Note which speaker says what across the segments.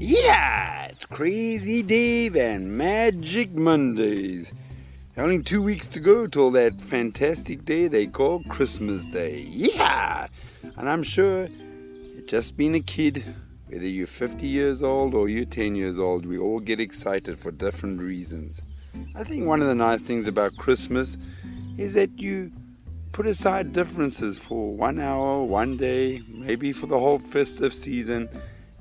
Speaker 1: Yeah, it's Crazy Dave and Magic Mondays. Only 2 weeks to go till that fantastic day they call Christmas Day. Yeah! And I'm sure you've just been a kid, whether you're 50 years old or you're 10 years old, we all get excited for different reasons. I think one of the nice things about Christmas is that you put aside differences for 1 hour, 1 day, maybe for the whole festive season.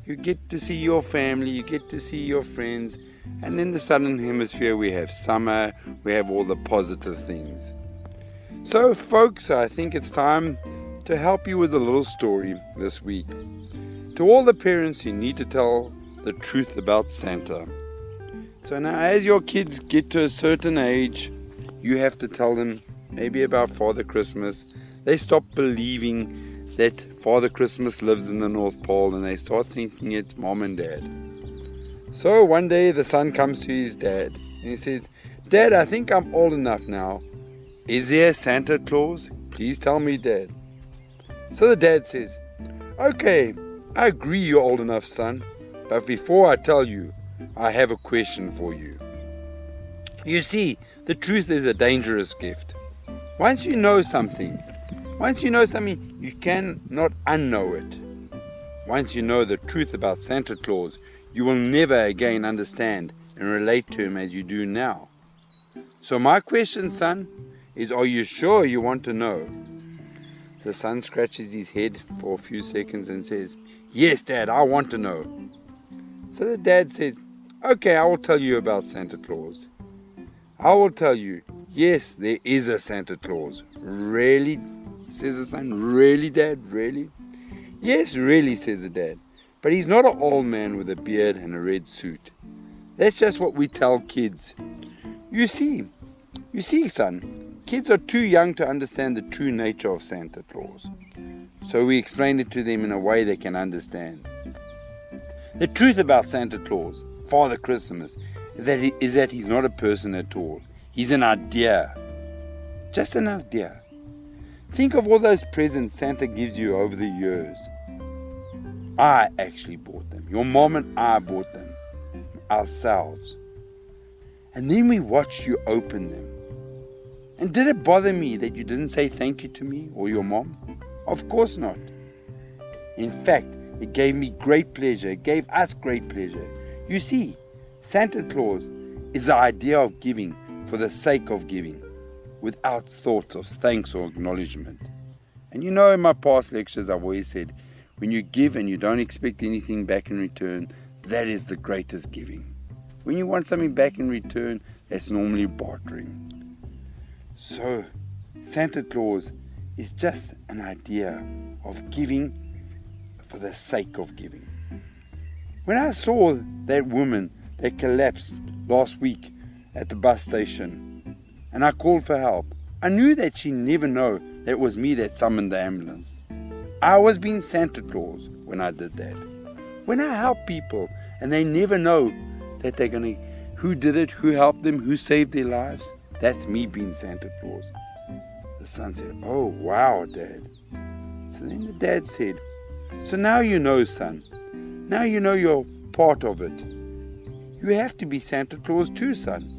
Speaker 1: You get to see your family, you get to see your friends, and in the southern hemisphere we have summer, we have all the positive things. So folks, I think it's time to help you with a little story this week. To all the parents, you need to tell the truth about Santa. So now as your kids get to a certain age, you have to tell them maybe about Father Christmas. They stop believing that Father Christmas lives in the North Pole and they start thinking it's mom and dad. So one day the son comes to his dad and he says, "Dad, I think I'm old enough now. Is there a Santa Claus? Please tell me, Dad." So the dad says, "Okay, I agree you're old enough, son, but before I tell you, I have a question for you. You see, the truth is a dangerous gift. Once you know something, you cannot unknow it. Once you know the truth about Santa Claus, you will never again understand and relate to him as you do now. So my question, son, is, are you sure you want to know?" The son scratches his head for a few seconds and says, "Yes, Dad, I want to know." So the dad says, "Okay, I will tell you about Santa Claus. I will tell you, yes, there is a Santa Claus." "Really?" says the son. "Really, Dad? Really?" "Yes, really," says the dad. "But he's not an old man with a beard and a red suit. That's just what we tell kids. You see, son, kids are too young to understand the true nature of Santa Claus. So we explain it to them in a way they can understand. The truth about Santa Claus, Father Christmas, is that he's not a person at all. He's an idea. Just an idea. Think of all those presents Santa gives you over the years. I actually bought them. Your mom and I bought them ourselves. And then we watched you open them. And did it bother me that you didn't say thank you to me or your mom? Of course not. In fact, it gave me great pleasure. It gave us great pleasure. You see, Santa Claus is the idea of giving for the sake of giving, without thoughts of thanks or acknowledgement. And you know, in my past lectures I've always said, when you give and you don't expect anything back in return, that is the greatest giving. When you want something back in return, that's normally bartering. So, Santa Claus is just an idea of giving for the sake of giving. When I saw that woman that collapsed last week at the bus station, and I called for help, I knew that she never know that it was me that summoned the ambulance. I was being Santa Claus when I did that. When I help people and they never know that they're gonna, who did it, who helped them, who saved their lives, that's me being Santa Claus. The son said, "Oh, wow, Dad." So then the dad said, "So now you know, son. Now you know you're part of it. You have to be Santa Claus too, son.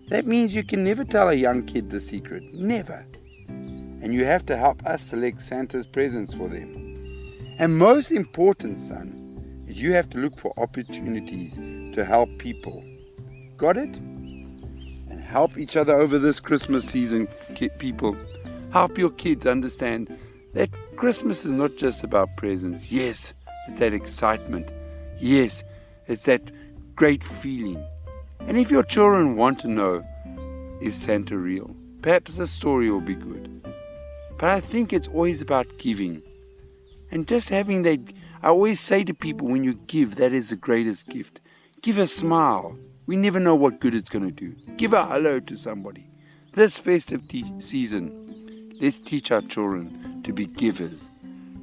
Speaker 1: That means you can never tell a young kid the secret. Never. And you have to help us select Santa's presents for them. And most important, son, is you have to look for opportunities to help people. Got it? And help each other over this Christmas season, people. Help your kids understand that Christmas is not just about presents. Yes, it's that excitement. Yes, it's that great feeling. And if your children want to know, is Santa real? Perhaps the story will be good. But I think it's always about giving. And just having that, I always say to people, when you give, that is the greatest gift. Give a smile. We never know what good it's going to do. Give a hello to somebody. This festive season, let's teach our children to be givers,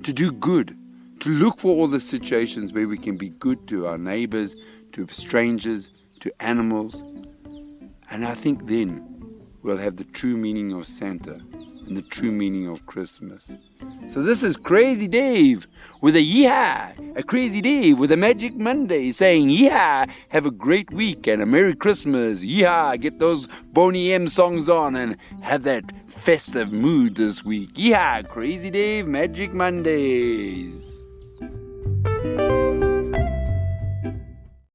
Speaker 1: to do good, to look for all the situations where we can be good to our neighbors, to strangers, to animals. And I think then we'll have the true meaning of Santa, and the true meaning of Christmas. So this is Crazy Dave with a yeehaw, a Crazy Dave with a Magic Monday saying yeehaw, have a great week and a Merry Christmas, yeehaw, get those Boney M songs on and have that festive mood this week. Yeehaw, Crazy Dave, Magic Mondays.